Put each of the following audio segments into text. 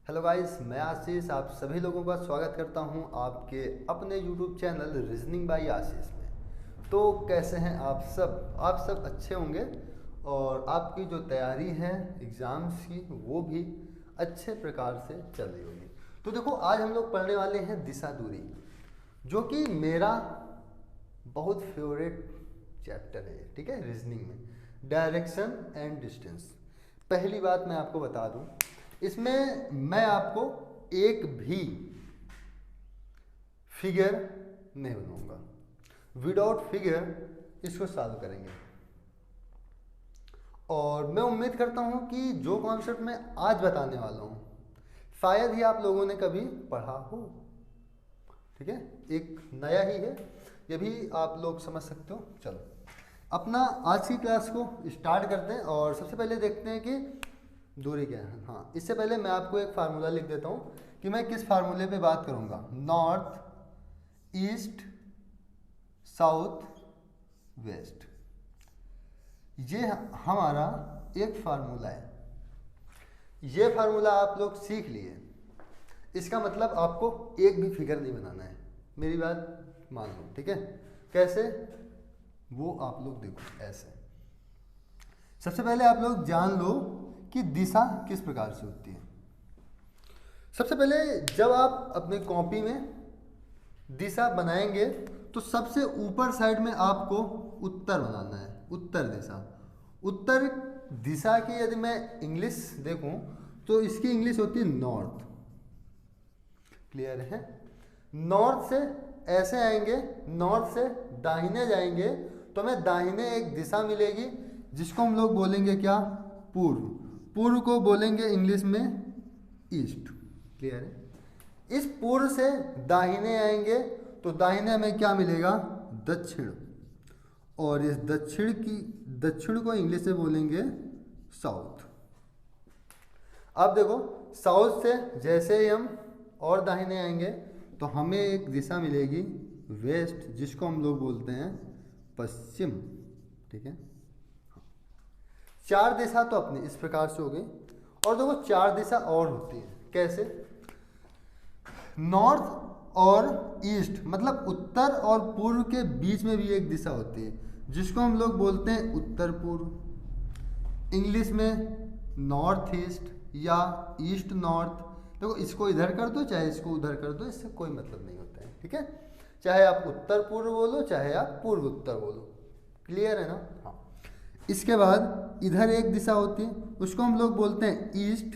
Hello guys, मैं आशीष आप सभी लोगों का स्वागत करता हूं आपके अपने यूट्यूब चैनल रीजनिंग बाय आशीष में। तो कैसे हैं आप सब? आप सब अच्छे होंगे और आपकी जो तैयारी है एग्ज़ाम्स की वो भी अच्छे प्रकार से चल रही होगी। तो देखो, आज हम लोग पढ़ने वाले हैं दिशा दूरी, जो कि मेरा बहुत फेवरेट चैप्टर है। ठीक है, रीजनिंग में डायरेक्शन एंड डिस्टेंस। पहली बात मैं आपको बता दूं, इसमें मैं आपको एक भी फिगर नहीं बनाऊंगा। विदाउट फिगर इसको सॉल्व करेंगे। और मैं उम्मीद करता हूं कि जो कॉन्सेप्ट मैं आज बताने वाला हूं शायद ही आप लोगों ने कभी पढ़ा हो। ठीक है, एक नया ही है, ये भी आप लोग समझ सकते हो। चलो अपना आज की क्लास को स्टार्ट करते हैं और सबसे पहले देखते हैं कि दूरी क्या है। हाँ, इससे पहले मैं आपको एक फार्मूला लिख देता हूँ कि मैं किस फार्मूले पे बात करूँगा। नॉर्थ, ईस्ट, साउथ, वेस्ट, ये हमारा एक फार्मूला है। ये फार्मूला आप लोग सीख लिए, इसका मतलब आपको एक भी फिगर नहीं बनाना है। मेरी बात मान लो, ठीक है? कैसे, वो आप लोग देखो। ऐसे सबसे पहले आप लोग जान लो कि दिशा किस प्रकार से होती है। सबसे पहले जब आप अपनी कॉपी में दिशा बनाएंगे तो सबसे ऊपर साइड में आपको उत्तर बनाना है। उत्तर दिशा। उत्तर दिशा की यदि मैं इंग्लिश देखूं तो इसकी इंग्लिश होती है नॉर्थ। क्लियर है? नॉर्थ से ऐसे आएंगे, नॉर्थ से दाहिने जाएंगे तो हमें दाहिने एक दिशा मिलेगी जिसको हम लोग बोलेंगे क्या? पूर्व। पूर्व को बोलेंगे इंग्लिश में ईस्ट। क्लियर है? इस पूर्व से दाहिने आएंगे तो दाहिने हमें क्या मिलेगा? दक्षिण। और इस दक्षिण को इंग्लिश से बोलेंगे साउथ। अब देखो, साउथ से जैसे ही हम और दाहिने आएंगे तो हमें एक दिशा मिलेगी वेस्ट, जिसको हम लोग बोलते हैं पश्चिम। ठीक है, चार दिशा तो अपनी इस प्रकार से हो गई। और देखो, चार दिशा और होती है। कैसे? नॉर्थ और ईस्ट, मतलब उत्तर और पूर्व के बीच में भी एक दिशा होती है जिसको हम लोग बोलते हैं उत्तर पूर्व। इंग्लिश में नॉर्थ ईस्ट या ईस्ट नॉर्थ। देखो, इसको इधर कर दो चाहे इसको उधर कर दो, इससे कोई मतलब नहीं होता है। ठीक है, चाहे आप उत्तर पूर्व बोलो चाहे आप पूर्व उत्तर बोलो। क्लियर है ना? हाँ। इसके बाद इधर एक दिशा होती है, उसको हम लोग बोलते हैं ईस्ट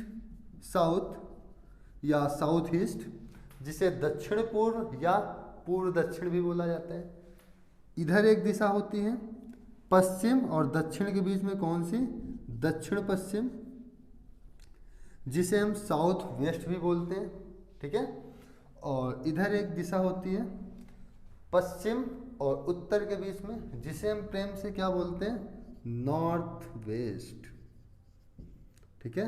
साउथ या साउथ ईस्ट, जिसे दक्षिण पूर्व या पूर्व दक्षिण भी बोला जाता है। इधर एक दिशा होती है पश्चिम, और दक्षिण के बीच में कौन सी? दक्षिण पश्चिम, जिसे हम साउथ वेस्ट भी बोलते हैं। ठीक है, और इधर एक दिशा होती है पश्चिम और उत्तर के बीच में, जिसे हम प्रेम से क्या बोलते हैं? North west. ठीक है,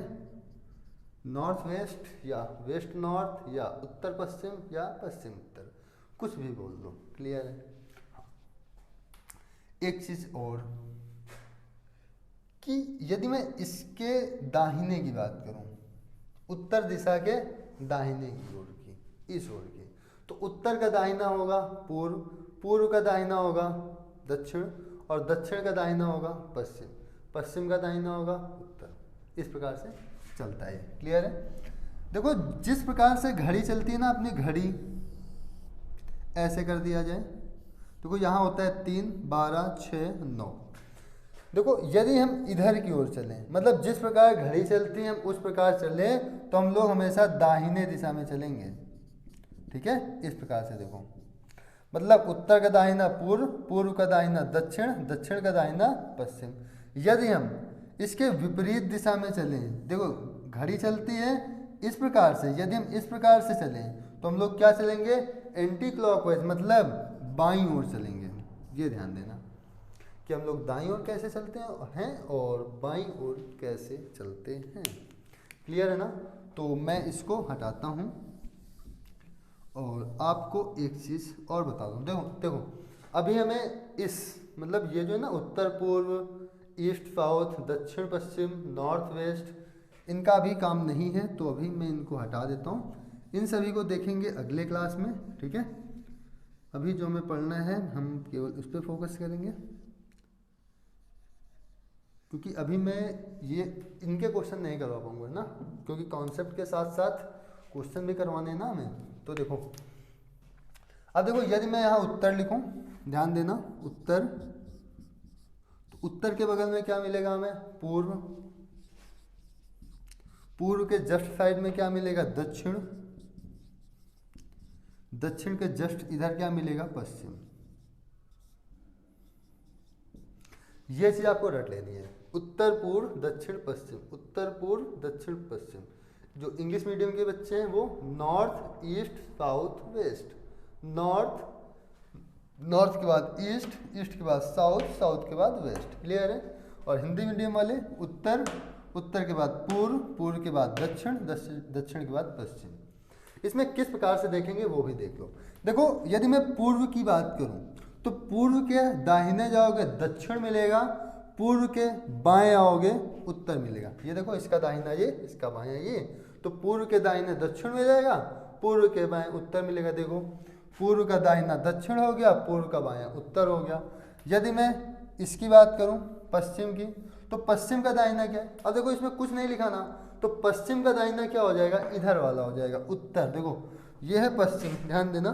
नॉर्थ वेस्ट या वेस्ट नॉर्थ या उत्तर पश्चिम या पश्चिम उत्तर, कुछ भी बोल दो। क्लियर है? हाँ। एक चीज और कि यदि मैं इसके दाहिने की बात करूं, उत्तर दिशा के दाहिने की ओर की, इस ओर की, तो उत्तर का दाहिना होगा पूर्व, पूर्व का दाहिना होगा दक्षिण, और दक्षिण का दाहिना होगा पश्चिम, पश्चिम का दाहिना होगा उत्तर। इस प्रकार से चलता है। क्लियर है? देखो, जिस प्रकार से घड़ी चलती है ना, अपनी घड़ी ऐसे कर दिया जाए, देखो यहाँ होता है 3, 12, 6, 9। देखो, यदि हम इधर की ओर चलें, मतलब जिस प्रकार घड़ी चलती है हम उस प्रकार चलें, तो हम लोग हमेशा दाहिने दिशा में चलेंगे। ठीक है, इस प्रकार से देखो, मतलब उत्तर का दाहिना पूर्व, पूर्व का दाहिना दक्षिण, दक्षिण का दाहिना पश्चिम। यदि हम इसके विपरीत दिशा में चलें, देखो घड़ी चलती है इस प्रकार से, यदि हम इस प्रकार से चलें तो हम लोग क्या चलेंगे? एंटी क्लॉकवाइज, मतलब बाईं ओर चलेंगे। ये ध्यान देना कि हम लोग दाईं ओर कैसे चलते हैं और बाईं ओर कैसे चलते हैं। क्लियर है ना? तो मैं इसको हटाता हूँ और आपको एक चीज़ और बता दूँ। देखो देखो, अभी हमें इस, मतलब ये जो है ना, उत्तर पूर्व, ईस्ट साउथ, दक्षिण पश्चिम, नॉर्थ वेस्ट, इनका अभी काम नहीं है तो अभी मैं इनको हटा देता हूँ। इन सभी को देखेंगे अगले क्लास में, ठीक है। अभी जो हमें पढ़ना है हम केवल उस पर फोकस करेंगे, क्योंकि अभी मैं ये इनके क्वेश्चन नहीं करवा पाऊंगा ना, क्योंकि कॉन्सेप्ट के साथ साथ क्वेश्चन भी करवाने हैं ना हमें। तो देखो, अब देखो यदि मैं यहाँ उत्तर लिखूं, ध्यान देना, उत्तर, तो उत्तर के बगल में क्या मिलेगा हमें? पूर्व। पूर्व के जस्ट साइड में क्या मिलेगा? दक्षिण। दक्षिण के जस्ट इधर क्या मिलेगा? पश्चिम। ये चीज आपको रट लेनी है, उत्तर पूर्व दक्षिण पश्चिम, उत्तर पूर्व दक्षिण पश्चिम। जो इंग्लिश मीडियम के बच्चे हैं वो north east south west, north, north के बाद ईस्ट, ईस्ट के बाद साउथ, साउथ के बाद वेस्ट। क्लियर है? और हिंदी मीडियम वाले उत्तर, उत्तर के बाद पूर्व, पूर्व के बाद दक्षिण, दक्षिण के बाद पश्चिम। इसमें किस प्रकार से देखेंगे वो भी देख लो। देखो यदि मैं पूर्व की बात करूं तो पूर्व के दाहिने जाओगे दक्षिण मिलेगा, पूर्व के बाएं आओगे उत्तर मिलेगा। ये देखो, इसका दाहिना ये, इसका बायां ये, तो पूर्व के दाहिने दक्षिण मिलेगा, पूर्व के बाएं उत्तर मिलेगा। देखो, पूर्व का दाहिना दक्षिण हो गया, पूर्व का बायां उत्तर हो गया। यदि मैं इसकी बात करूं पश्चिम की, तो पश्चिम का दाहिना क्या है? अब देखो इसमें कुछ नहीं लिखा ना, तो पश्चिम का दाहिना क्या हो जाएगा? इधर वाला हो जाएगा, उत्तर। देखो ये है पश्चिम, ध्यान देना,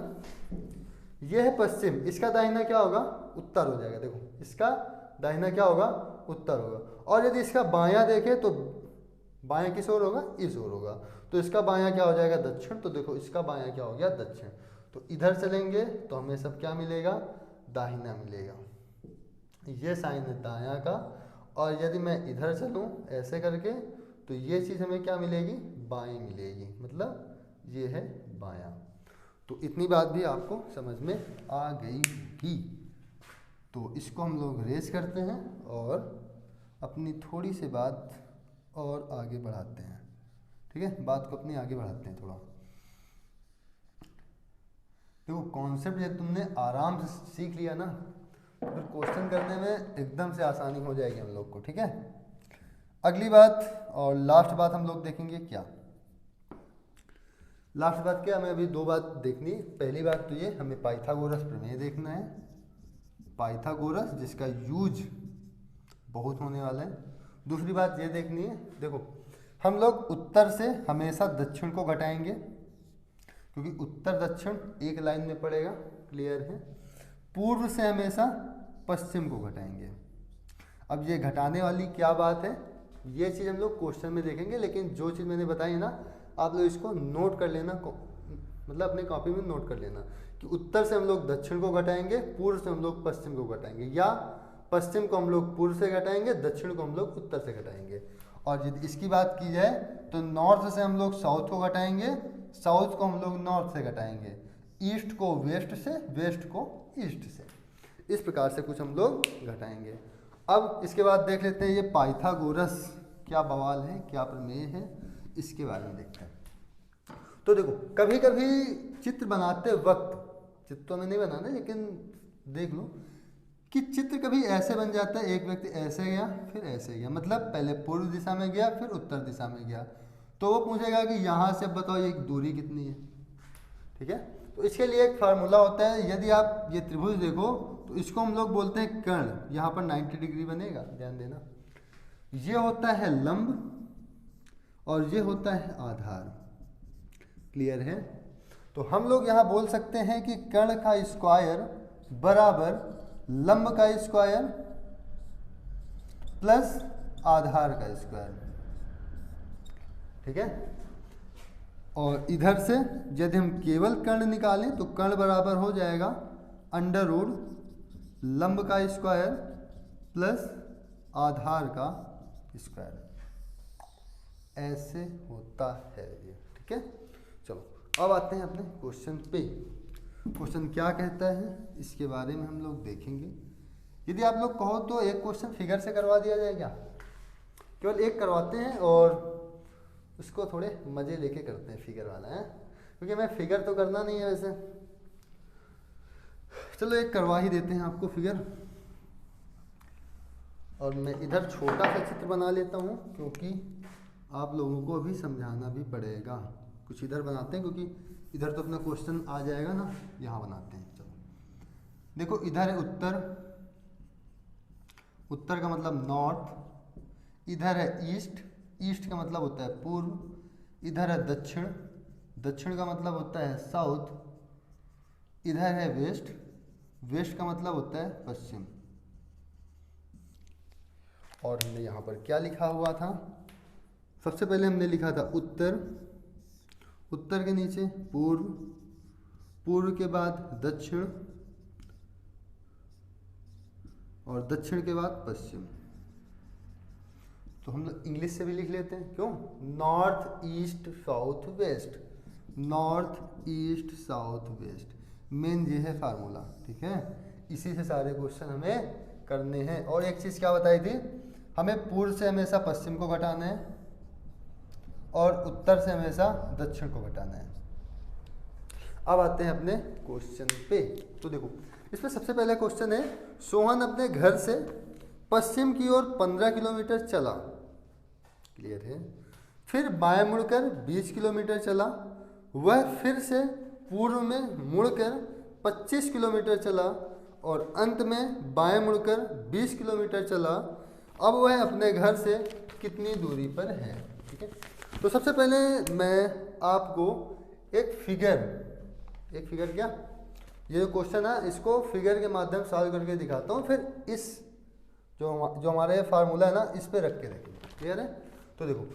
ये है पश्चिम, इसका दाहिना क्या होगा? उत्तर हो जाएगा। देखो इसका दाहिना क्या होगा? उत्तर होगा। और यदि इसका बायां देखें तो बायां किस ओर होगा? इस ओर होगा, तो इसका बायां क्या हो जाएगा? दक्षिण। तो देखो इसका बायां क्या हो गया? दक्षिण। तो इधर चलेंगे तो हमें सब क्या मिलेगा? दाहिना मिलेगा। ये साइन है दायां का। और यदि मैं इधर चलूं ऐसे करके तो ये चीज़ हमें क्या मिलेगी? बाएं मिलेगी, मतलब ये है बायां। तो इतनी बात भी आपको समझ में आ गई ही। तो इसको हम लोग रेस करते हैं और अपनी थोड़ी सी बात और आगे बढ़ाते हैं, ठीक है। बात को अपनी आगे बढ़ाते हैं थोड़ा। देखो कॉन्सेप्ट जब तुमने आराम से सीख लिया ना, तो फिर क्वेश्चन करने में एकदम से आसानी हो जाएगी हम लोग को, ठीक है। अगली बात और लास्ट बात हम लोग देखेंगे क्या? लास्ट बात क्या? हमें अभी दो बात देखनी। पहली बात तो ये, हमें पाइथागोरस प्रमेय देखना है, पाइथागोरस, जिसका यूज बहुत होने वाला है। दूसरी बात ये देखनी है, देखो हम लोग उत्तर से हमेशा दक्षिण को घटाएंगे, क्योंकि उत्तर दक्षिण एक लाइन में पड़ेगा, क्लियर है। पूर्व से हमेशा पश्चिम को घटाएंगे। अब ये घटाने वाली क्या बात है, ये चीज़ हम लोग क्वेश्चन में देखेंगे, लेकिन जो चीज़ मैंने बताई है ना, आप लोग इसको नोट कर लेना, मतलब अपने कॉपी में नोट कर लेना कि उत्तर से हम लोग दक्षिण को घटाएंगे, पूर्व से हम लोग पश्चिम को घटाएंगे, या पश्चिम को हम लोग पूर्व से घटाएंगे, दक्षिण को हम लोग उत्तर से घटाएंगे। और यदि इसकी बात की जाए तो नॉर्थ से हम लोग साउथ को घटाएंगे, साउथ को हम लोग नॉर्थ से घटाएंगे, ईस्ट को वेस्ट से, वेस्ट को ईस्ट से। इस प्रकार से कुछ हम लोग घटाएंगे। अब इसके बाद देख लेते हैं ये पाइथागोरस क्या बवाल है, क्या प्रमेय है, इसके बारे में देखते हैं। तो देखो कभी कभी चित्र बनाते वक्त, चित्र तो हमें नहीं बनाना लेकिन देख लो कि चित्र कभी ऐसे बन जाता है, एक व्यक्ति ऐसे गया फिर ऐसे गया, मतलब पहले पूर्व दिशा में गया फिर उत्तर दिशा में गया, तो वो पूछेगा कि यहाँ से बताओ ये दूरी कितनी है, ठीक है। तो इसके लिए एक फार्मूला होता है। यदि आप ये त्रिभुज देखो तो इसको हम लोग बोलते हैं कर्ण, यहाँ पर 90 डिग्री बनेगा, ध्यान देना। ये होता है लंब और ये होता है आधार, क्लियर है। तो हम लोग यहाँ बोल सकते हैं कि कर्ण का स्क्वायर बराबर लंब का स्क्वायर प्लस आधार का स्क्वायर, ठीक है। और इधर से यदि हम केवल कर्ण निकालें तो कर्ण बराबर हो जाएगा अंडर रूट लंब का स्क्वायर प्लस आधार का स्क्वायर। ऐसे होता है ये, ठीक है। चलो अब आते हैं अपने क्वेश्चन पे। क्वेश्चन क्या कहता है इसके बारे में हम लोग देखेंगे। यदि आप लोग कहो तो एक क्वेश्चन फिगर से करवा दिया जाए क्या? केवल एक करवाते हैं और उसको थोड़े मज़े लेके करते हैं, फिगर वाला है, क्योंकि मैं फिगर तो करना नहीं है वैसे। चलो एक करवा ही देते हैं आपको फिगर। और मैं इधर छोटा सा चित्र बना लेता हूँ, क्योंकि आप लोगों को अभी समझाना भी पड़ेगा। कुछ इधर बनाते हैं क्योंकि इधर तो अपना क्वेश्चन आ जाएगा ना, यहाँ बनाते हैं। चलो देखो, इधर है उत्तर, उत्तर का मतलब नॉर्थ, इधर है ईस्ट, ईस्ट का मतलब होता है पूर्व, इधर है दक्षिण, दक्षिण का मतलब होता है साउथ, इधर है वेस्ट, वेस्ट का मतलब होता है पश्चिम। और हमने यहाँ पर क्या लिखा हुआ था, सबसे पहले हमने लिखा था उत्तर, उत्तर के नीचे पूर्व, पूर्व के बाद दक्षिण, और दक्षिण के बाद पश्चिम। तो हम लोग इंग्लिश से भी लिख लेते हैं, क्यों? North east south west, north east south west, main ये है फार्मूला। ठीक है, इसी से सारे क्वेश्चन हमें करने हैं। और एक चीज़ क्या बताई थी, हमें पूर्व से हमेशा पश्चिम को घटाना है और उत्तर से हमेशा दक्षिण को घटाना है। अब आते हैं अपने क्वेश्चन पे। तो देखो, इसमें सबसे पहला क्वेश्चन है, सोहन अपने घर से पश्चिम की ओर 15 किलोमीटर चला, क्लियर है, फिर बाएं मुड़कर 20 किलोमीटर चला, वह फिर से पूर्व में मुड़कर 25 किलोमीटर चला और अंत में बाएं मुड़कर 20 किलोमीटर चला। अब वह अपने घर से कितनी दूरी पर है? ठीक है, तो सबसे पहले मैं आपको एक फिगर क्या, ये जो क्वेश्चन है इसको फिगर के माध्यम से सॉल्व करके दिखाता हूँ, फिर इस जो हमारा ये फार्मूला है ना, इस पे रख के देखेंगे। क्लियर है? तो देखो,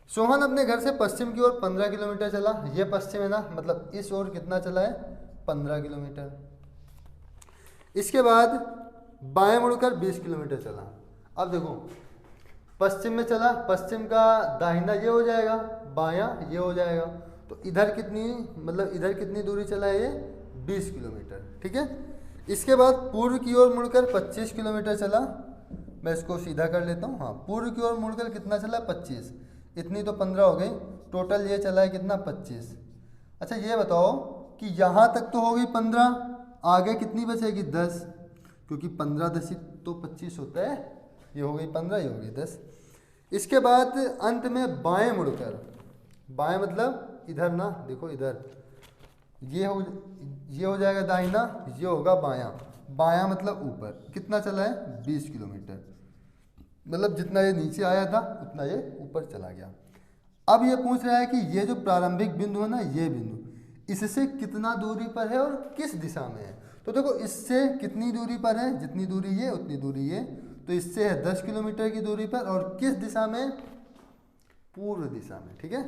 सोहन अपने घर से पश्चिम की ओर 15 किलोमीटर चला, ये पश्चिम है ना, मतलब इस ओर कितना चला है? 15 किलोमीटर। इसके बाद बाएं मुड़कर 20 किलोमीटर चला। अब देखो, पश्चिम में चला, पश्चिम का दाहिना ये हो जाएगा, बायां ये हो जाएगा, तो इधर कितनी, मतलब इधर कितनी दूरी चला है? ये 20 किलोमीटर। ठीक है, इसके बाद पूर्व की ओर मुड़कर 25 किलोमीटर चला, मैं इसको सीधा कर लेता हूँ। हाँ, पूर्व की ओर मुड़कर कितना चला? 25, इतनी तो 15 हो गई, टोटल ये चला है कितना? 25। अच्छा ये बताओ कि यहाँ तक तो हो गई 15, आगे कितनी बचेगी? 10, क्योंकि 15 10 तो 25 होता है, ये हो गई 15, ये हो गई 10। इसके बाद अंत में बाएं मुड़कर, बाएं मतलब इधर ना, देखो इधर, ये हो जाएगा दाहिना, ये होगा बायां, बायां मतलब ऊपर, कितना चला है? 20 किलोमीटर, मतलब जितना ये नीचे आया था उतना ये ऊपर चला गया। अब ये पूछ रहा है कि ये जो प्रारंभिक बिंदु है ना, ये बिंदु इससे कितना दूरी पर है और किस दिशा में है। तो देखो, इससे कितनी दूरी पर है? जितनी दूरी ये उतनी दूरी ये, तो इससे है 10 किलोमीटर की दूरी पर, और किस दिशा में? पूर्व दिशा में। ठीक है,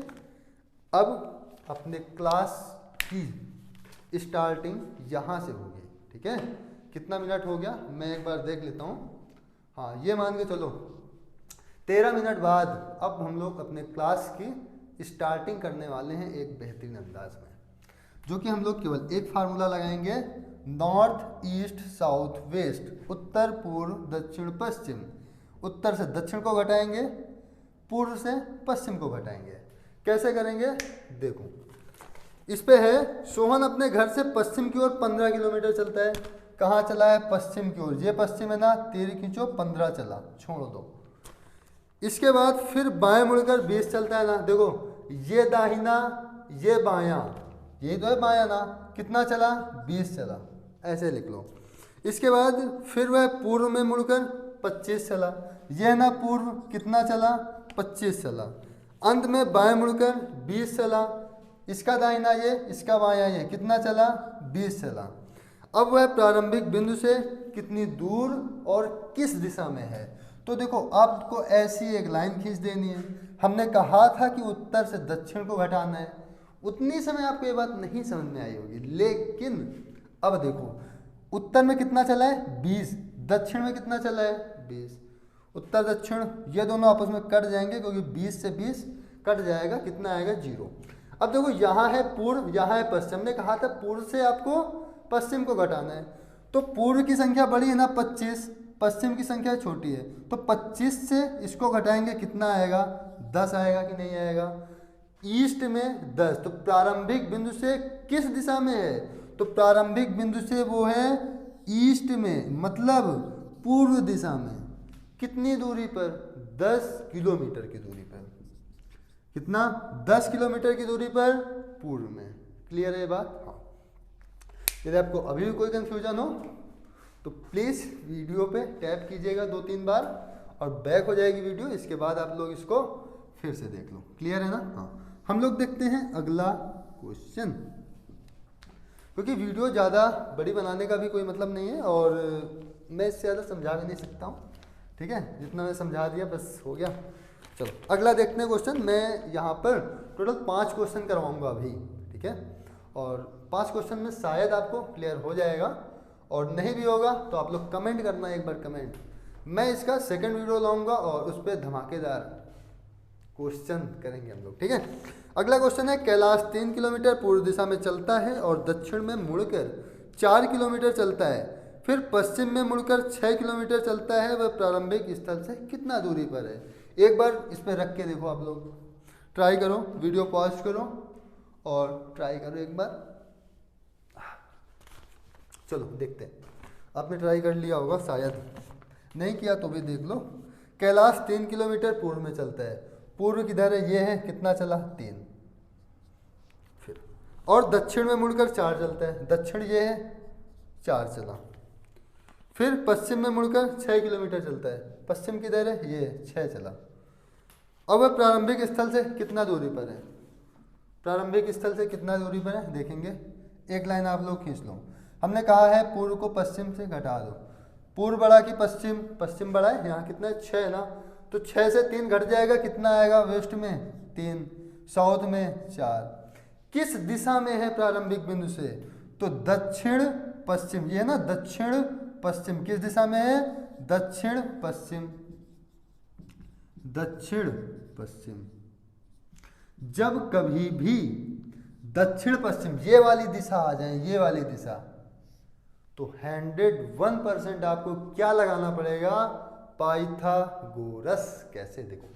अब अपने क्लास की स्टार्टिंग यहाँ से होगी। ठीक है, कितना मिनट हो गया मैं एक बार देख लेता हूँ। हाँ, ये मान के चलो 13 मिनट बाद अब हम लोग अपने क्लास की स्टार्टिंग करने वाले हैं एक बेहतरीन अंदाज में, जो कि हम लोग केवल एक फार्मूला लगाएंगे, नॉर्थ ईस्ट साउथ वेस्ट, उत्तर पूर्व दक्षिण पश्चिम। उत्तर से दक्षिण को घटाएंगे, पूर्व से पश्चिम को घटाएंगे। कैसे करेंगे? देखो, इस पे है, सोहन अपने घर से पश्चिम की ओर 15 किलोमीटर चलता है। कहाँ चला है? पश्चिम की ओर, ये पश्चिम है ना, 13 खींचो 15 चला, छोड़ दो। इसके बाद फिर बाएं मुड़कर 20 चलता है ना, देखो ये दाहिना ये बायां, ये तो है बायां ना, कितना चला? 20 चला, ऐसे लिख लो। इसके बाद फिर वह पूर्व में मुड़कर 25 चला, यह ना पूर्व, कितना चला? 25 चला। अंत में बाएं मुड़कर 20 चला, इसका दाहिना ये, इसका बायां ये, कितना चला? 20 चला। अब वह प्रारंभिक बिंदु से कितनी दूर और किस दिशा में है? तो देखो, आपको ऐसी एक लाइन खींच देनी है। हमने कहा था कि उत्तर से दक्षिण को घटाना है, उतनी समय आपको ये बात नहीं समझ में आई होगी, लेकिन अब देखो, उत्तर में कितना चला है? 20, दक्षिण में कितना चला है? 20। उत्तर दक्षिण ये दोनों आपस में कट जाएंगे, क्योंकि 20 से 20 कट जाएगा, कितना आएगा? 0। अब देखो, यहाँ है पूर्व, यहाँ है पश्चिम। हमने कहा था पूर्व से आपको पश्चिम को घटाना है, तो पूर्व की संख्या बड़ी है ना 25, पश्चिम की संख्या छोटी है, तो 25 से इसको घटाएंगे, कितना आएगा? 10 आएगा कि नहीं आएगा? ईस्ट में 10, तो प्रारंभिक बिंदु से किस दिशा में है? तो प्रारंभिक बिंदु से वो है ईस्ट में, मतलब पूर्व दिशा में। कितनी दूरी पर? 10 किलोमीटर की दूरी पर। कितना 10 किलोमीटर की दूरी पर पूर्व में। क्लियर है ये बात? हाँ। यदि आपको अभी भी कोई कंफ्यूजन हो तो प्लीज़ वीडियो पे टैप कीजिएगा 2-3 बार और बैक हो जाएगी वीडियो, इसके बाद आप लोग इसको फिर से देख लो। क्लियर है ना? हाँ। हम लोग देखते हैं अगला क्वेश्चन, क्योंकि वीडियो ज़्यादा बड़ी बनाने का भी कोई मतलब नहीं है और मैं इससे ज़्यादा समझा भी नहीं सकता हूँ। ठीक है, जितना मैं समझा दिया बस हो गया। चलो अगला देखते हैं क्वेश्चन। मैं यहाँ पर टोटल 5 क्वेश्चन करवाऊँगा अभी। ठीक है, और 5 क्वेश्चन में शायद आपको क्लियर हो जाएगा और नहीं भी होगा तो आप लोग कमेंट करना एक बार कमेंट। मैं इसका सेकंड वीडियो लाऊंगा और उस पर धमाकेदार क्वेश्चन करेंगे हम लोग। ठीक है, अगला क्वेश्चन है कैलाश 3 किलोमीटर पूर्व दिशा में चलता है और दक्षिण में मुड़कर 4 किलोमीटर चलता है, फिर पश्चिम में मुड़कर 6 किलोमीटर चलता है, वह प्रारंभिक स्थल से कितना दूरी पर है। एक बार इस पर रख के देखो, आप लोग ट्राई करो, वीडियो पॉज करो और ट्राई करो एक बार। चलो देखते हैं, आपने ट्राई कर लिया होगा, शायद नहीं किया तो भी देख लो। कैलाश 3 किलोमीटर पूर्व में चलता है, पूर्व किधर है, ये है, कितना चला 3, फिर और दक्षिण में मुड़कर 4 चलता है, दक्षिण ये है 4 चला, फिर पश्चिम में मुड़कर 6 किलोमीटर चलता है, पश्चिम किधर है, ये 6 चला। अब वह प्रारंभिक स्थल से कितना दूरी पर है, प्रारंभिक स्थल से कितना दूरी पर है देखेंगे। एक लाइन आप लोग खींच लो। हमने कहा है पूर्व को पश्चिम से घटा दो, पूर्व बड़ा कि पश्चिम, पश्चिम बड़ा है, यहाँ कितना है 6 ना, तो 6 से 3 घट जाएगा, कितना आएगा वेस्ट में 3, साउथ में 4। किस दिशा में है प्रारंभिक बिंदु से, तो दक्षिण पश्चिम, ये है ना दक्षिण पश्चिम, किस दिशा में है, दक्षिण पश्चिम, दक्षिण पश्चिम। जब कभी भी दक्षिण पश्चिम ये वाली दिशा आ जाए, ये वाली दिशा, तो 101% आपको क्या लगाना पड़ेगा, पाइथागोरस। कैसे देखो,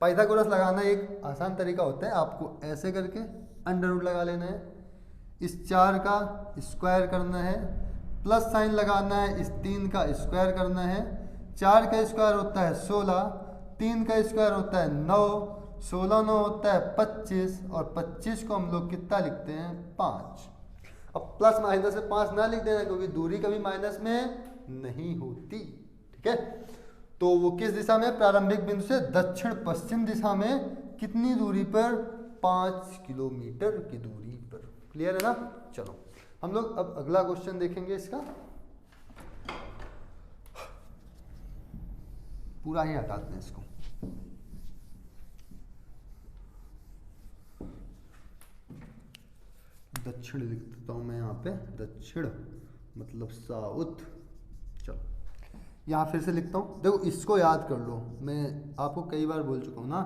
पाइथागोरस लगाना एक आसान तरीका होता है, आपको ऐसे करके अंडर रूट लगा लेना है, इस 4 का स्क्वायर करना है, प्लस साइन लगाना है, इस 3 का स्क्वायर करना है, 4 का स्क्वायर होता है 16, 3 का स्क्वायर होता है 9, 16 9 होता है 25 और 25 को हम लोग कितना लिखते हैं 5। अब प्लस माइनस में 5 ना लिख देना क्योंकि दूरी कभी माइनस में नहीं होती। ठीक है, तो वो किस दिशा में, प्रारंभिक बिंदु से दक्षिण पश्चिम दिशा में कितनी दूरी पर, 5 किलोमीटर की दूरी पर। क्लियर है ना? चलो हम लोग अब अगला क्वेश्चन देखेंगे, इसका पूरा ही हटाते हैं इसको। दक्षिण लिख देता हूँ मैं यहाँ पे, दक्षिण मतलब साउथ। चलो यहाँ फिर से लिखता हूँ, देखो इसको याद कर लो, मैं आपको कई बार बोल चुका हूँ ना,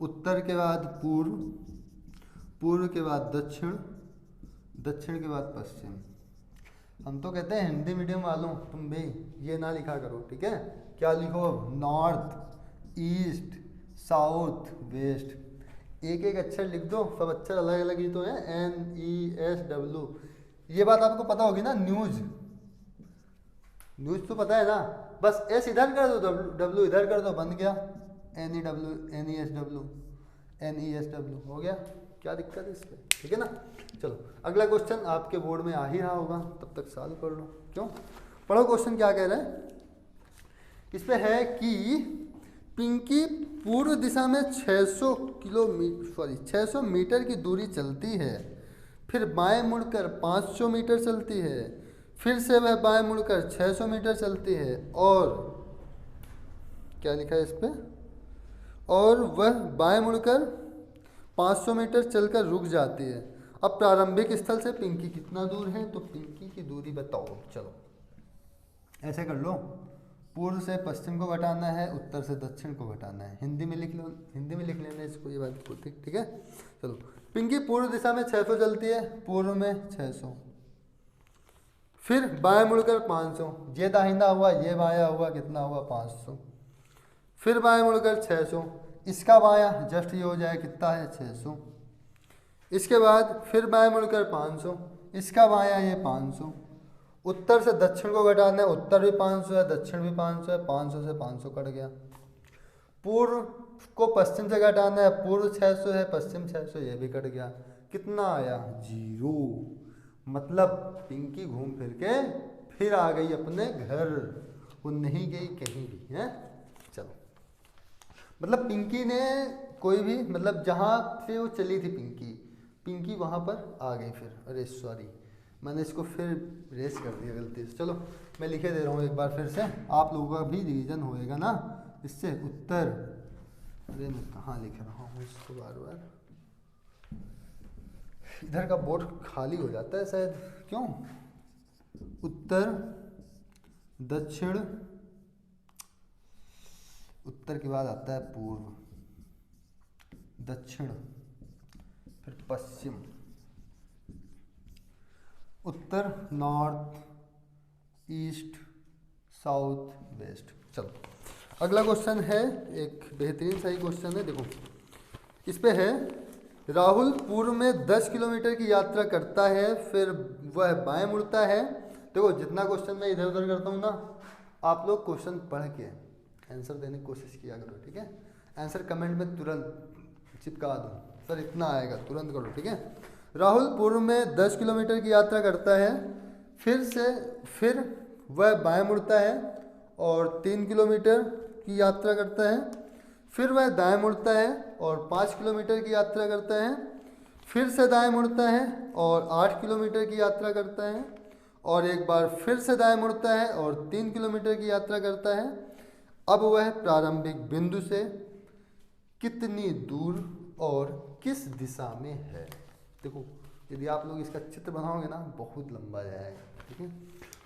उत्तर के बाद पूर्व, पूर्व के बाद दक्षिण, दक्षिण के बाद पश्चिम। हम तो कहते हैं हिंदी मीडियम वालों, तुम भी ये ना लिखा करो। ठीक है, क्या लिखो, नॉर्थ, ईस्ट, साउथ, वेस्ट, एक एक अक्षर लिख दो, सब अक्षर अलग अलग ही तो हैं, NESW। ये बात आपको पता होगी ना, न्यूज, न्यूज तो पता है ना, बस एस इधर कर दो, W इधर कर दो, बन गया NESW हो गया। क्या दिक्कत है इसमें? ठीक है ना? चलो अगला क्वेश्चन आपके बोर्ड में आ ही रहा होगा, तब तक सॉल्व कर लो। क्यों पढ़ो, क्वेश्चन क्या कह रहा है इस पे है कि पिंकी पूर्व दिशा में 600 मीटर की दूरी चलती है, फिर बाएं मुड़कर 500 मीटर चलती है, फिर से वह बाएं मुड़कर 600 मीटर चलती है, और क्या लिखा है इस पे, और वह बाएं मुड़कर 500 मीटर चलकर रुक जाती है। अब प्रारंभिक स्थल से पिंकी कितना दूर है, तो पिंकी की दूरी बताओ। चलो ऐसे कर लो, पूर्व से पश्चिम को घटाना है, उत्तर से दक्षिण को घटाना है। हिंदी में लिख लो, हिंदी में लिख लेना इसको, ये बात को। ठीक है, चलो पिंकी पूर्व दिशा में 600 चलती है, पूर्व में 600, फिर बाएं मुड़कर 500, ये दाहिना हुआ, ये बायां हुआ, कितना हुआ 500, फिर बाएं मुड़कर 600, इसका बायां जस्ट ये हो जाए, कितना है 600, इसके बाद फिर बाएं मुड़कर 500, इसका बायां ये 500, उत्तर से दक्षिण को घटाना है, उत्तर भी 500 है, दक्षिण भी 500 है, 500 से 500 कट गया, पूर्व को पश्चिम से घटाना है, पूर्व 600 है, पश्चिम 600, ये भी कट गया। कितना आया? 0। मतलब पिंकी घूम फिर के फिर आ गई अपने घर, वो नहीं गई कहीं भी है। चलो, मतलब पिंकी ने कोई भी, मतलब जहाँ से वो चली थी पिंकी वहाँ पर आ गई फिर। अरे सॉरी, मैंने इसको फिर रेस कर दिया गलती से। चलो मैं लिखे दे रहा हूँ एक बार फिर से, आप लोगों का भी रिवीजन होएगा ना इससे। उत्तर, अरे मैं कहाँ लिख रहा हूँ इसको बार बार, इधर का बोर्ड खाली हो जाता है शायद, क्यों? उत्तर, दक्षिण, उत्तर के बाद आता है पूर्व, दक्षिण, फिर पश्चिम, उत्तर, नॉर्थ, ईस्ट, साउथ, वेस्ट। चलो अगला क्वेश्चन है, एक बेहतरीन सा ही क्वेश्चन है, देखो इस पे है, राहुल पूर्व में 10 किलोमीटर की यात्रा करता है, फिर वह बाएं मुड़ता है। देखो जितना क्वेश्चन मैं इधर उधर करता हूँ ना, आप लोग क्वेश्चन पढ़ के आंसर देने की कोशिश किया करो, ठीक है? आंसर कमेंट में तुरंत चिपका दो, सर इतना आएगा, तुरंत करो, ठीक है? राहुल पूर्व में 10 किलोमीटर की यात्रा करता है, फिर वह बाएं मुड़ता है और 3 किलोमीटर की यात्रा करता है, फिर वह दाएं मुड़ता है और 5 किलोमीटर की यात्रा करता है, फिर से दाएं मुड़ता है और 8 किलोमीटर की यात्रा करता है, और एक बार फिर से दाएं मुड़ता है और 3 किलोमीटर की यात्रा करता है। अब वह प्रारंभिक बिंदु से कितनी दूर और किस दिशा में है? देखो यदि आप लोग इसका चित्र बनाओगे ना, बहुत लंबा जाएगा, ठीक है?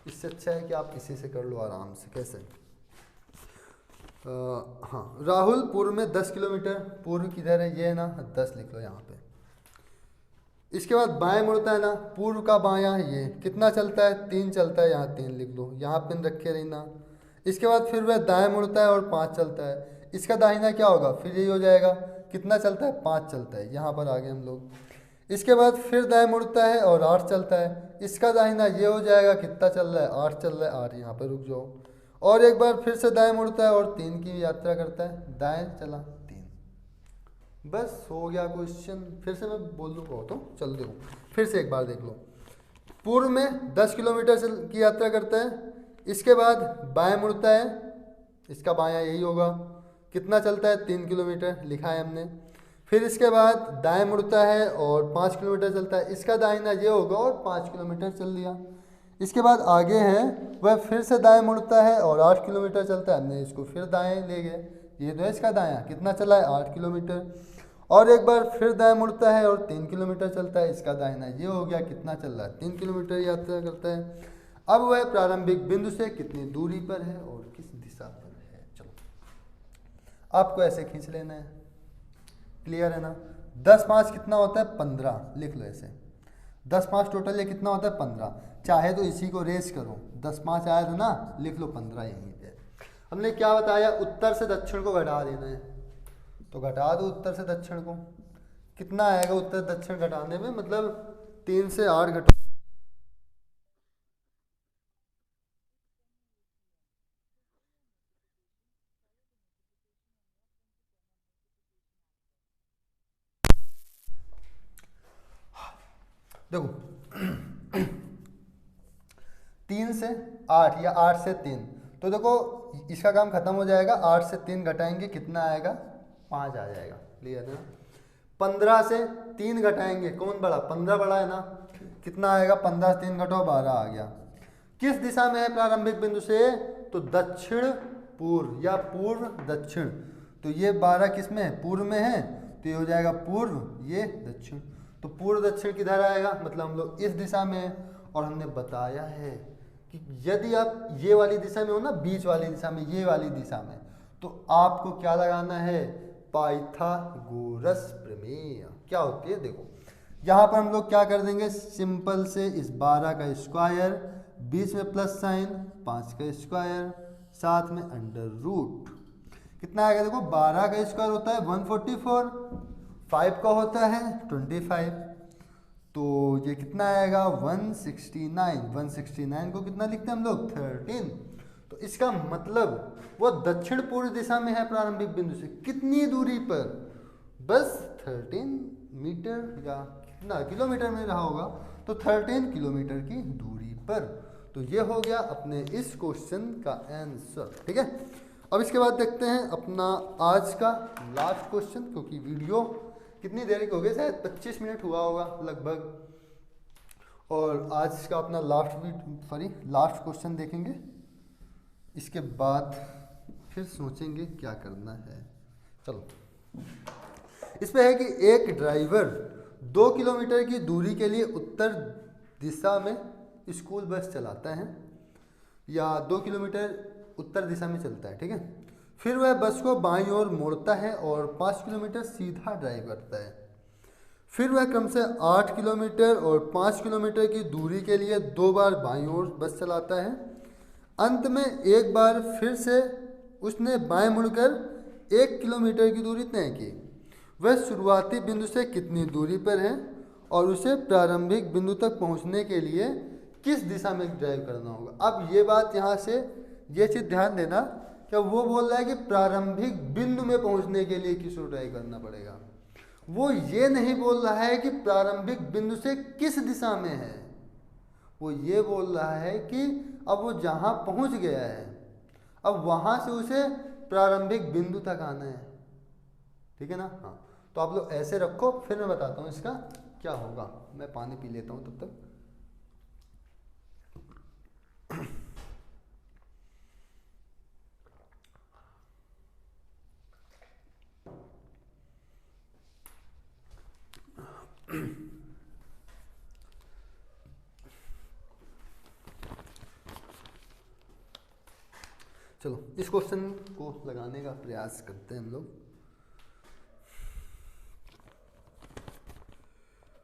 इससे अच्छा है कि आप इसी से कर लो आराम से। कैसे? हाँ, राहुल पूर्व में 10 किलोमीटर, पूर्व किधर है? ये है ना, 10 लिख लो यहाँ पे। इसके बाद बाएं मुड़ता है ना, पूर्व का बायां, ये कितना चलता है? 3 चलता है, यहाँ 3 लिख लो, यहाँ पिन रखे रहना। इसके बाद फिर वह दाएं मुड़ता है और 5 चलता है, इसका दाहिना क्या होगा? फिर यही हो जाएगा, कितना चलता है? 5 चलता है, यहाँ पर आ गए हम लोग। इसके बाद फिर दाएं मुड़ता है और 8 चलता है, इसका दाहिना ये हो जाएगा, कितना चल रहा है? 8 चल रहा है, 8 यहाँ पर रुक जाओ। और एक बार फिर से दाएं मुड़ता है और 3 की यात्रा करता है, दाएं चला 3। बस हो गया क्वेश्चन। फिर से मैं बोल दूँगा तो चलो देखो, फिर से एक बार देख लो। पूर्व में 10 किलोमीटर की यात्रा करता है, इसके बाद बाएं मुड़ता है, इसका बायां यही होगा, कितना चलता है? 3 किलोमीटर लिखा है हमने। फिर इसके बाद दाएं मुड़ता है और 5 किलोमीटर चलता है, इसका दाहिना ये होगा और 5 किलोमीटर चल लिया। इसके बाद आगे है, वह फिर से दाएं मुड़ता है और 8 किलोमीटर चलता है, हमने इसको फिर दाएं ले गए, ये तो है इसका दायां, कितना चला है? 8 किलोमीटर। और एक बार फिर दाएं मुड़ता है और 3 किलोमीटर चलता है, इसका दाहिना ये हो गया, कितना चल रहा है? 3 किलोमीटर यात्रा करता है। अब वह प्रारंभिक बिंदु से कितनी दूरी पर है और किस दिशा पर है? चलो आपको ऐसे खींच लेना है, क्लियर है ना? 10 5 कितना होता है? 15 लिख लो ऐसे। 10 5 टोटल ये कितना होता है? 15। चाहे तो इसी को रेस करो, 10 5 आया था ना, लिख लो 15 यहीं पे। हमने क्या बताया? उत्तर से दक्षिण को घटा देना है, तो घटा दो उत्तर से दक्षिण को। कितना आएगा उत्तर दक्षिण घटाने में? मतलब 3 से 8 घटो। देखो 3 से 8 या 8 से 3, तो देखो इसका काम खत्म हो जाएगा। 8 से 3 घटाएंगे, कितना आएगा? 5 आ जाएगा, क्लियर है ना? 15 से 3 घटाएंगे, कौन बड़ा? 15 बड़ा है ना, कितना आएगा? 15 से 3 घटाओ, 12 आ गया। किस दिशा में है प्रारंभिक बिंदु से? तो दक्षिण पूर्व या पूर्व दक्षिण। तो ये 12 किस में है? पूर्व में है, तो ये हो जाएगा पूर्व, ये दक्षिण। तो पूर्व दक्षिण किधर आएगा? मतलब हम लोग इस दिशा में है। और हमने बताया है कि यदि आप ये वाली दिशा में हो ना, बीच वाली दिशा में, ये वाली दिशा में, तो आपको क्या लगाना है? पाइथागोरस प्रमेय। क्या होती है? देखो यहाँ पर हम लोग क्या कर देंगे, सिंपल से इस 12 का स्क्वायर, बीच में प्लस साइन, 5 का स्क्वायर, साथ में अंडर रूट, कितना आएगा? देखो 12 का स्क्वायर होता है 144, 5 का होता है 25, तो ये कितना आएगा? 169। 169 को कितना लिखते हैं हम लोग? 13। तो इसका मतलब वो दक्षिण पूर्व दिशा में है प्रारंभिक बिंदु से कितनी दूरी पर, बस 13 मीटर या कितना किलोमीटर में रहा होगा, तो 13 किलोमीटर की दूरी पर। तो ये हो गया अपने इस क्वेश्चन का आंसर। ठीक है, अब इसके बाद देखते हैं अपना आज का लास्ट क्वेश्चन, क्योंकि वीडियो कितनी देर की हो गई, शायद 25 मिनट हुआ होगा लगभग। और आज का अपना लास्ट क्वेश्चन देखेंगे, इसके बाद फिर सोचेंगे क्या करना है। चलो, इस पे है कि एक ड्राइवर 2 किलोमीटर की दूरी के लिए उत्तर दिशा में स्कूल बस चलाता है, या 2 किलोमीटर उत्तर दिशा में चलता है। ठीक है, फिर वह बस को बाईं ओर मोड़ता है और 5 किलोमीटर सीधा ड्राइव करता है। फिर वह क्रम से 8 किलोमीटर और 5 किलोमीटर की दूरी के लिए 2 बार बाईं ओर बस चलाता है। अंत में एक बार फिर से उसने बाएं मुड़कर 1 किलोमीटर की दूरी तय की। वह शुरुआती बिंदु से कितनी दूरी पर है और उसे प्रारंभिक बिंदु तक पहुंचने के लिए किस दिशा में ड्राइव करना होगा। अब ये बात यहाँ से ये चीज़ ध्यान देना कि वो बोल रहा है कि प्रारंभिक बिंदु में पहुंचने के लिए किस ओर ड्राइव करना पड़ेगा। वो ये नहीं बोल रहा है कि प्रारंभिक बिंदु से किस दिशा में है, वो ये बोल रहा है कि अब वो जहाँ पहुँच गया है, अब वहाँ से उसे प्रारंभिक बिंदु तक आना है। ठीक है ना। हाँ, तो आप लोग ऐसे रखो, फिर मैं बताता हूँ इसका क्या होगा। मैं पानी पी लेता हूँ तब तक। चलो, इस क्वेश्चन को लगाने का प्रयास करते हैं हम लोग।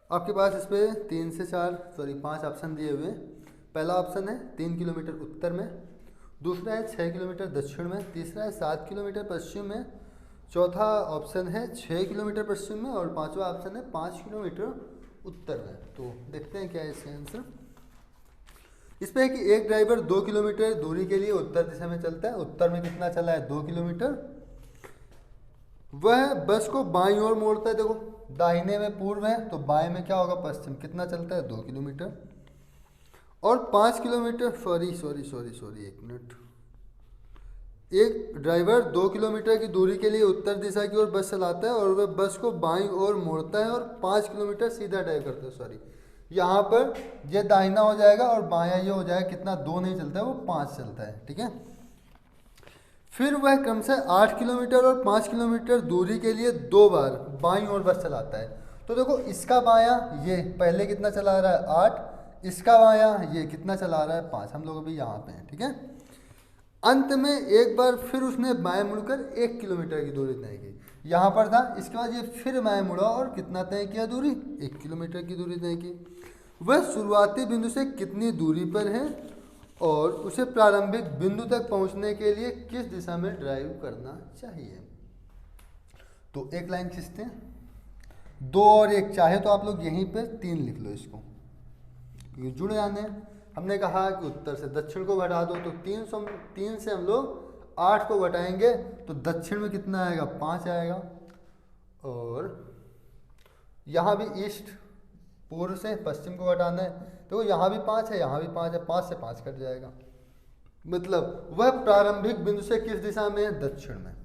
आपके पास इस पे 5 ऑप्शन दिए हुए हैं। पहला ऑप्शन है 3 किलोमीटर उत्तर में, दूसरा है 6 किलोमीटर दक्षिण में, तीसरा है 7 किलोमीटर पश्चिम में, चौथा ऑप्शन है 6 किलोमीटर पश्चिम में, और पांचवा ऑप्शन है 5 किलोमीटर उत्तर में। तो देखते हैं क्या है इसका आंसर। इस पे है कि एक ड्राइवर 2 किलोमीटर दूरी के लिए उत्तर दिशा में चलता है। उत्तर में कितना चला है, 2 किलोमीटर। वह बस को बाईं ओर मोड़ता है। देखो, दाहिने में पूर्व है तो बाएं में क्या होगा, पश्चिम। कितना चलता है, 2 किलोमीटर। और 5 किलोमीटर सॉरी 1 मिनट। एक ड्राइवर 2 किलोमीटर की दूरी के लिए उत्तर दिशा की ओर बस चलाता है और वह बस को बाईं ओर मोड़ता है और 5 किलोमीटर सीधा ड्राइव करता है। यहाँ पर ये दाहिना हो जाएगा और बायां ये हो जाएगा। कितना, 2 नहीं चलता है, वो 5 चलता है। ठीक है, फिर वह क्रम से 8 किलोमीटर और 5 किलोमीटर दूरी के लिए 2 बार बाईं ओर बस चलाता है। तो देखो, इसका बायां ये पहले कितना चला रहा है, 8। इसका बायां ये कितना चला रहा है, 5। हम लोग अभी यहाँ पे हैं। ठीक है, अंत में एक बार फिर उसने बाएं मुड़कर 1 किलोमीटर की दूरी तय की। यहाँ पर था, इसके बाद ये फिर बाएं मुड़ा और कितना तय किया दूरी, 1 किलोमीटर की दूरी तय की। वह शुरुआती बिंदु से कितनी दूरी पर है और उसे प्रारंभिक बिंदु तक पहुंचने के लिए किस दिशा में ड्राइव करना चाहिए। तो एक लाइन खींचते हैं, 2 और 1, चाहे तो आप लोग यहीं पे 3 लिख लो इसको, ये जुड़ जाने। हमने कहा कि उत्तर से दक्षिण को घटा दो, तो 3 से हम लोग 8 को घटाएंगे तो दक्षिण में कितना आएगा, 5 आएगा। और यहाँ भी ईस्ट पूर्व से पश्चिम को घटाना है, तो यहाँ भी 5 है, यहाँ भी 5 है, 5 से 5 कट जाएगा। मतलब वह प्रारंभिक बिंदु से किस दिशा में है, दक्षिण में।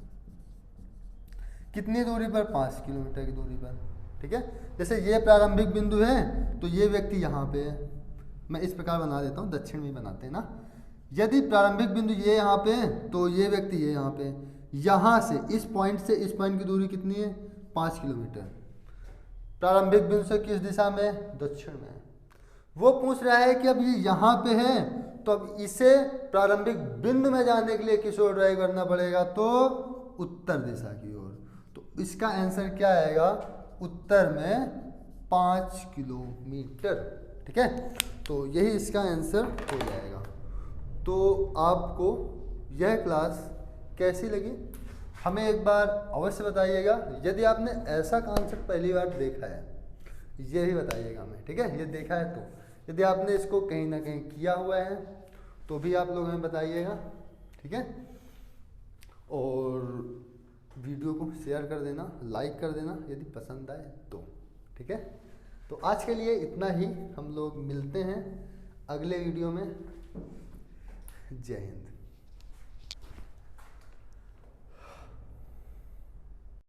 कितनी दूरी पर, 5 किलोमीटर की दूरी पर। ठीक है, जैसे ये प्रारंभिक बिंदु है तो ये व्यक्ति यहाँ पे है। मैं इस प्रकार बना देता हूँ, दक्षिण में बनाते हैं ना। यदि प्रारंभिक बिंदु ये यहाँ पे है तो ये व्यक्ति ये यहाँ पे है। यहाँ से इस पॉइंट से इस पॉइंट की दूरी कितनी है, 5 किलोमीटर। प्रारंभिक बिंदु से किस दिशा में, दक्षिण में। वो पूछ रहा है कि अब ये यहाँ पे है तो अब इसे प्रारंभिक बिंदु में जाने के लिए किस ओर ड्राइव करना पड़ेगा, तो उत्तर दिशा की ओर। तो इसका आंसर क्या आएगा, उत्तर में 5 किलोमीटर। ठीक है, तो यही इसका आंसर हो जाएगा। तो आपको यह क्लास कैसी लगी हमें एक बार अवश्य बताइएगा। यदि आपने ऐसा कॉन्सेप्ट पहली बार देखा है, ये ही बताइएगा हमें। ठीक है, ये देखा है तो। यदि आपने इसको कहीं ना कहीं किया हुआ है तो भी आप लोग हमें बताइएगा। ठीक है। और वीडियो को शेयर कर देना, लाइक कर देना यदि पसंद आए तो, ठीक है। तो आज के लिए इतना ही, हम लोग मिलते हैं अगले वीडियो में। जय हिंद।